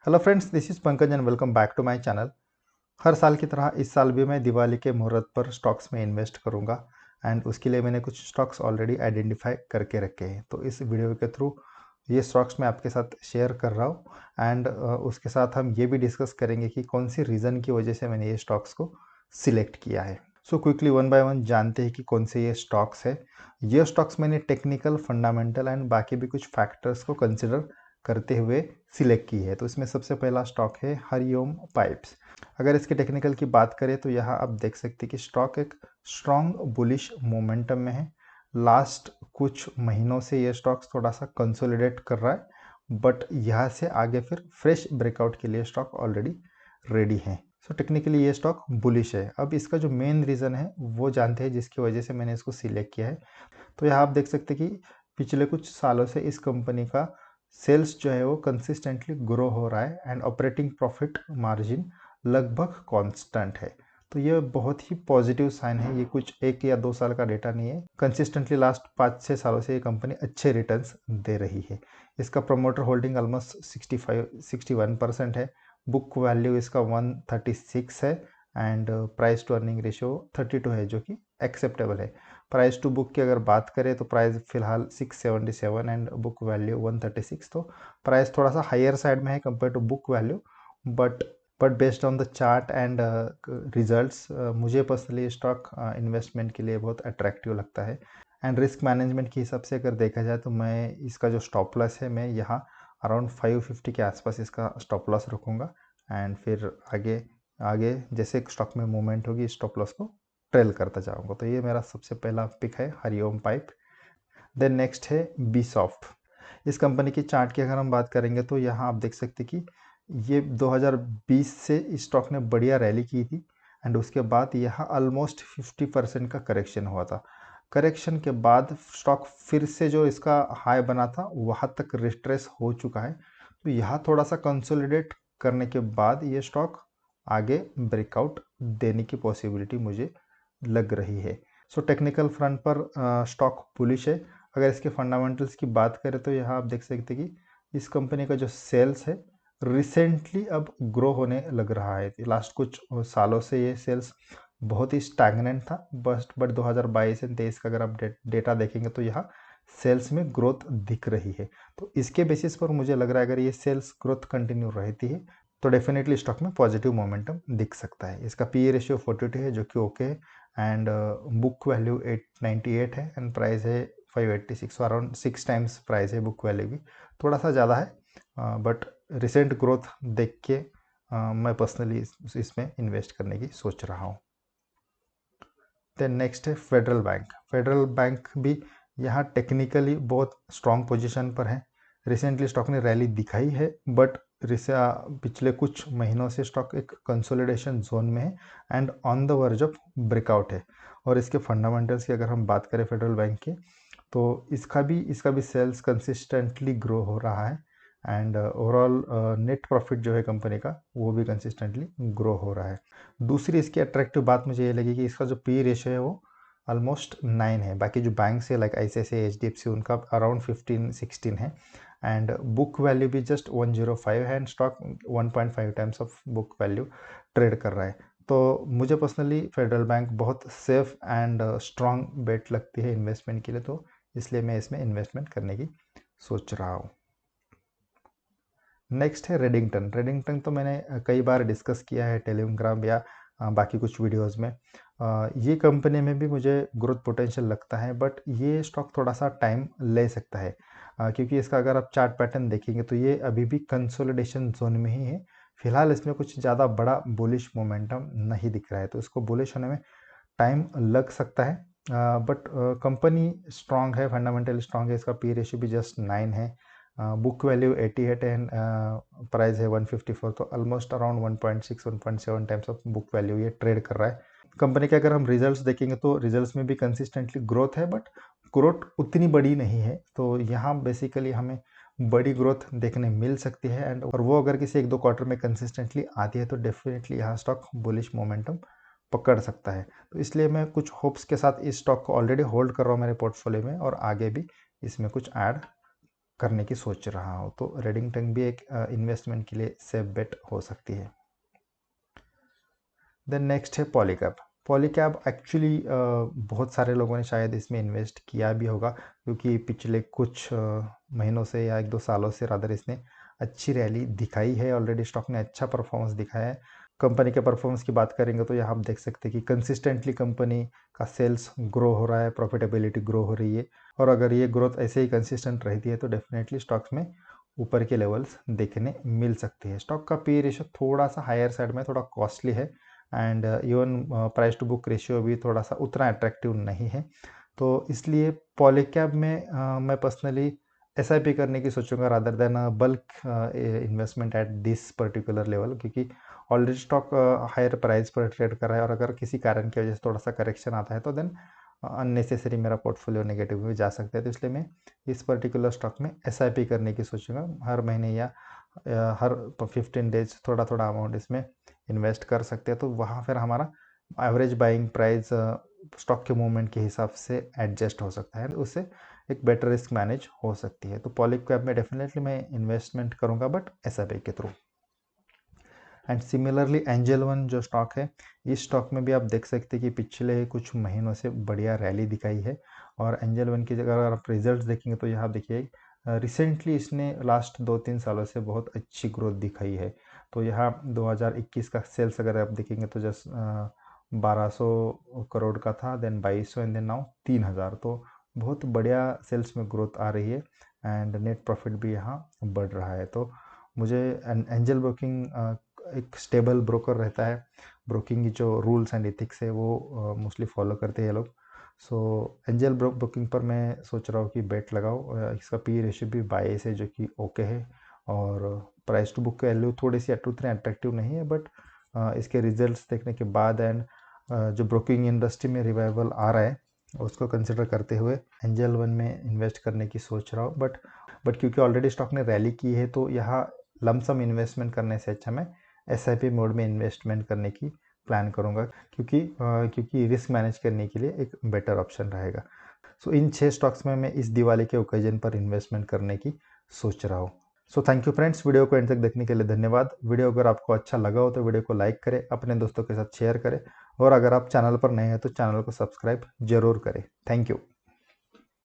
Hello friends, this is Pankaj and welcome back to my channel. हर साल की तरह इस साल भी मैं दिवाली के मुहूर्त पर स्टॉक्स में इन्वेस्ट करूंगा एंड उसके लिए मैंने कुछ स्टॉक्स ऑलरेडी आइडेंटिफाई करके रखे हैं। तो इस वीडियो के थ्रू ये स्टॉक्स मैं आपके साथ शेयर कर रहा हूँ एंड उसके साथ हम ये भी डिस्कस करेंगे कि कौन सी रीज़न की वजह से मैंने ये स्टॉक्स को सिलेक्ट किया है। So quickly one by one जानते हैं कि कौन से ये स्टॉक्स है। ये स्टॉक्स मैंने टेक्निकल, फंडामेंटल एंड बाकी भी कुछ फैक्टर्स को कंसिडर करते हुए सिलेक्ट की है। तो इसमें सबसे पहला स्टॉक है हरिओम पाइप्स। अगर इसके टेक्निकल की बात करें तो यहाँ आप देख सकते हैं कि स्टॉक एक स्ट्रॉन्ग बुलिश मोमेंटम में है। लास्ट कुछ महीनों से ये स्टॉक थोड़ा सा कंसोलिडेट कर रहा है, बट यहाँ से आगे फिर फ्रेश ब्रेकआउट के लिए स्टॉक ऑलरेडी रेडी है। सो टेक्निकली ये स्टॉक बुलिश है। अब इसका जो मेन रीज़न है वो जानते हैं जिसकी वजह से मैंने इसको सिलेक्ट किया है। तो यहाँ आप देख सकते हैं कि पिछले कुछ सालों से इस कंपनी का सेल्स जो है वो कंसिस्टेंटली ग्रो हो रहा है एंड ऑपरेटिंग प्रॉफिट मार्जिन लगभग कांस्टेंट है। तो ये बहुत ही पॉजिटिव साइन है। ये कुछ 1 या 2 साल का डेटा नहीं है। कंसिस्टेंटली लास्ट 5-6 सालों से ये कंपनी अच्छे रिटर्न्स दे रही है। इसका प्रमोटर होल्डिंग ऑलमोस्ट 61% है। बुक वैल्यू इसका 136 है and price to earning ratio 32 है, जो कि एक्सेप्टेबल है। प्राइस टू बुक की अगर बात करें तो प्राइस फिलहाल 677 एंड बुक वैल्यू 136। तो प्राइस थोड़ा सा हायर साइड में है compare to book value, but based on the chart and results मुझे पर्सनली स्टॉक इन्वेस्टमेंट के लिए बहुत अट्रैक्टिव लगता है। एंड रिस्क मैनेजमेंट के हिसाब से अगर देखा जाए तो मैं इसका जो स्टॉप लॉस है, मैं यहाँ अराउंड 550 के आसपास इसका स्टॉप लॉस रखूँगा एंड फिर आगे आगे जैसे स्टॉक में मूवमेंट होगी स्टॉप लॉस को ट्रेल करता जाऊंगा। तो ये मेरा सबसे पहला पिक है हरिओम पाइप। देन नेक्स्ट है बी सॉफ्ट। इस कंपनी की चार्ट की अगर हम बात करेंगे तो यहाँ आप देख सकते कि ये 2020 से इस स्टॉक ने बढ़िया रैली की थी एंड उसके बाद यहाँ ऑलमोस्ट 50% का करेक्शन हुआ था। करेक्शन के बाद स्टॉक फिर से जो इसका हाई बना था वहाँ तक रिट्रेस हो चुका है। तो यहाँ थोड़ा सा कंसोलिडेट करने के बाद ये स्टॉक आगे ब्रेकआउट देने की पॉसिबिलिटी मुझे लग रही है। सो टेक्निकल फ्रंट पर स्टॉक बुलिश है। अगर इसके फंडामेंटल्स की बात करें तो यहाँ आप देख सकते हैं कि इस कंपनी का जो सेल्स है रिसेंटली अब ग्रो होने लग रहा है। लास्ट कुछ सालों से ये सेल्स बहुत ही स्टैग्नेंट था, बट 2022 एंड 23 का अगर आप डेटा देखेंगे तो यहाँ सेल्स में ग्रोथ दिख रही है। तो इसके बेसिस पर मुझे लग रहा है अगर ये सेल्स ग्रोथ कंटिन्यू रहती है तो डेफिनेटली स्टॉक में पॉजिटिव मोमेंटम दिख सकता है। इसका पी रेशियो 42 है, जो कि ओके है एंड बुक वैल्यू 898 है एंड प्राइस है 586। अराउंड 6 टाइम्स प्राइस है बुक वैल्यू भी, थोड़ा सा ज़्यादा है, बट रिसेंट ग्रोथ देख के मैं पर्सनली इसमें इन्वेस्ट करने की सोच रहा हूँ। देन नेक्स्ट है फेडरल बैंक। फेडरल बैंक भी यहाँ टेक्निकली बहुत स्ट्रॉन्ग पोजीशन पर है। रिसेंटली स्टॉक ने रैली दिखाई है, बट पिछले कुछ महीनों से स्टॉक एक कंसोलिडेशन जोन में है and on the verge of breakout है। और इसके फंडामेंटल्स की अगर हम बात करें फेडरल बैंक की, तो इसका भी सेल्स कंसिस्टेंटली ग्रो हो रहा है एंड ओवरऑल नेट प्रॉफिट जो है कंपनी का वो भी कंसिस्टेंटली ग्रो हो रहा है। दूसरी इसकी अट्रैक्टिव बात मुझे ये लगी कि इसका जो पी रेशियो है वो ऑलमोस्ट 9 है। बाकी जो बैंक्स है लाइक ICICI, HDFC, उनका अराउंड 15-16 है एंड बुक वैल्यू भी जस्ट 105 है and stock 1.5 times of book value trade कर रहा है। तो मुझे पर्सनली फेडरल बैंक बहुत सेफ एंड स्ट्रॉन्ग बेट लगती है इन्वेस्टमेंट के लिए, तो इसलिए मैं इसमें इन्वेस्टमेंट करने की सोच रहा हूँ। नेक्स्ट है रेडिंगटन। रेडिंगटन तो मैंने कई बार डिस्कस किया है टेलीग्राम या बाकी कुछ वीडियोस में। ये कंपनी में भी मुझे ग्रोथ पोटेंशियल लगता है, बट ये स्टॉक थोड़ा सा टाइम ले सकता है क्योंकि इसका अगर आप चार्ट पैटर्न देखेंगे तो ये अभी भी कंसोलिडेशन जोन में ही है। फिलहाल इसमें कुछ ज़्यादा बड़ा बुलिश मोमेंटम नहीं दिख रहा है, तो इसको बुलिश होने में टाइम लग सकता है। बट कंपनी स्ट्रांग है, फंडामेंटल स्ट्रांग है। इसका पी रेशियो भी जस्ट 9 है, बुक वैल्यू 88 एंड प्राइस है 154। तो almost around 1.6-1.7 times of book value ये ट्रेड कर रहा है। कंपनी के अगर हम रिजल्ट्स देखेंगे तो रिजल्ट्स में भी कंसिस्टेंटली ग्रोथ है, बट ग्रोथ उतनी बड़ी नहीं है। तो यहाँ बेसिकली हमें बड़ी ग्रोथ देखने मिल सकती है एंड और वो अगर किसी 1-2 क्वार्टर में कंसिस्टेंटली आती है तो डेफिनेटली यहाँ स्टॉक बुलिश मोमेंटम पकड़ सकता है। तो इसलिए मैं कुछ होप्स के साथ इस स्टॉक को ऑलरेडी होल्ड कर रहा हूँ मेरे पोर्टफोलियो में और आगे भी इसमें कुछ ऐड करने की सोच रहा हूँ, तो रेडिंगटन भी एक इन्वेस्टमेंट के लिए सेफ बेट हो सकती है। देन नेक्स्ट है पॉलीकैब। पॉलीकैब एक्चुअली बहुत सारे लोगों ने शायद इसमें इन्वेस्ट किया भी होगा, क्योंकि पिछले कुछ महीनों से या 1-2 सालों से रादर इसने अच्छी रैली दिखाई है। ऑलरेडी स्टॉक ने अच्छा परफॉर्मेंस दिखाया है। कंपनी के परफॉर्मेंस की बात करेंगे तो यहाँ आप देख सकते हैं कि कंसिस्टेंटली कंपनी का सेल्स ग्रो हो रहा है, प्रॉफिटेबिलिटी ग्रो हो रही है, और अगर ये ग्रोथ ऐसे ही कंसिस्टेंट रहती है तो डेफिनेटली स्टॉक्स में ऊपर के लेवल्स देखने मिल सकते हैं। स्टॉक का पी रेशियो थोड़ा सा हायर साइड में, थोड़ा कॉस्टली है, and even price to book ratio भी थोड़ा सा उतना अट्रैक्टिव नहीं है। तो इसलिए पॉलीकैब में मैं पर्सनली एसआईपी करने की सोचूंगा rather than bulk investment at this particular level, क्योंकि ऑलरेडी स्टॉक हायर प्राइस पर ट्रेड कर रहा है, और अगर किसी कारण की वजह से थोड़ा सा करेक्शन आता है तो देन अननेसेसरी मेरा पोर्टफोलियो नेगेटिव में जा सकता है। तो इसलिए मैं इस पर्टिकुलर स्टॉक में एसआईपी करने की सोचूंगा। हर महीने या हर 15 डेज थोड़ा थोड़ा अमाउंट इसमें इन्वेस्ट कर सकते हैं, तो वहाँ फिर हमारा एवरेज बाइंग प्राइस स्टॉक के मूवमेंट के हिसाब से एडजस्ट हो सकता है, उससे एक बेटर रिस्क मैनेज हो सकती है। तो पॉलीकैब में डेफिनेटली मैं इन्वेस्टमेंट करूँगा, बट एसआईपी के through. And similarly angel one जो स्टॉक है, इस स्टॉक में भी आप देख सकते हैं कि पिछले कुछ महीनों से बढ़िया रैली दिखाई है, और एंजल वन की जगह अगर आप रिजल्ट्स देखेंगे तो यहाँ देखिए रिसेंटली इसने लास्ट 2-3 सालों से बहुत अच्छी ग्रोथ दिखाई है। तो यहाँ 2021 का सेल्स अगर आप देखेंगे तो जस्ट 1200 करोड़ का था, देन 2200 एंड देन नाउ 3000। तो बहुत बढ़िया सेल्स में ग्रोथ आ रही है, एंड नेट प्रॉफिट भी यहाँ बढ़ रहा है। तो मुझे एंजल ब्रोकिंग एक स्टेबल ब्रोकर रहता है, ब्रोकिंग की जो रूल्स एंड एथिक्स है वो मोस्टली फॉलो करते हैं ये लोग। सो एंजल ब्रोकिंग पर मैं सोच रहा हूँ कि बेट लगाओ। इसका पी रेशियो भी 22 है, जो कि ओके है, और प्राइस टू बुक की वैल्यू थोड़ी सी उतनी अट्रैक्टिव नहीं है, बट इसके रिजल्ट्स देखने के बाद एंड जो ब्रोकिंग इंडस्ट्री में रिवाइवल आ रहा है उसको कंसिडर करते हुए एंजल वन में इन्वेस्ट करने की सोच रहा हूँ। बट क्योंकि ऑलरेडी स्टॉक ने रैली की है, तो यहाँ लमसम इन्वेस्टमेंट करने से अच्छा मैं एसआईपी मोड में इन्वेस्टमेंट करने की प्लान करूँगा, क्योंकि रिस्क मैनेज करने के लिए एक बेटर ऑप्शन रहेगा। सो इन 6 स्टॉक्स में मैं इस दिवाली के ओकेजन पर इन्वेस्टमेंट करने की सोच रहा हूँ। So thank you friends, video को एंड तक देखने के लिए धन्यवाद। वीडियो अगर आपको अच्छा लगा हो तो वीडियो को लाइक करें, अपने दोस्तों के साथ शेयर करें, और अगर आप चैनल पर नए हैं तो चैनल को सब्सक्राइब जरूर करें। Thank you.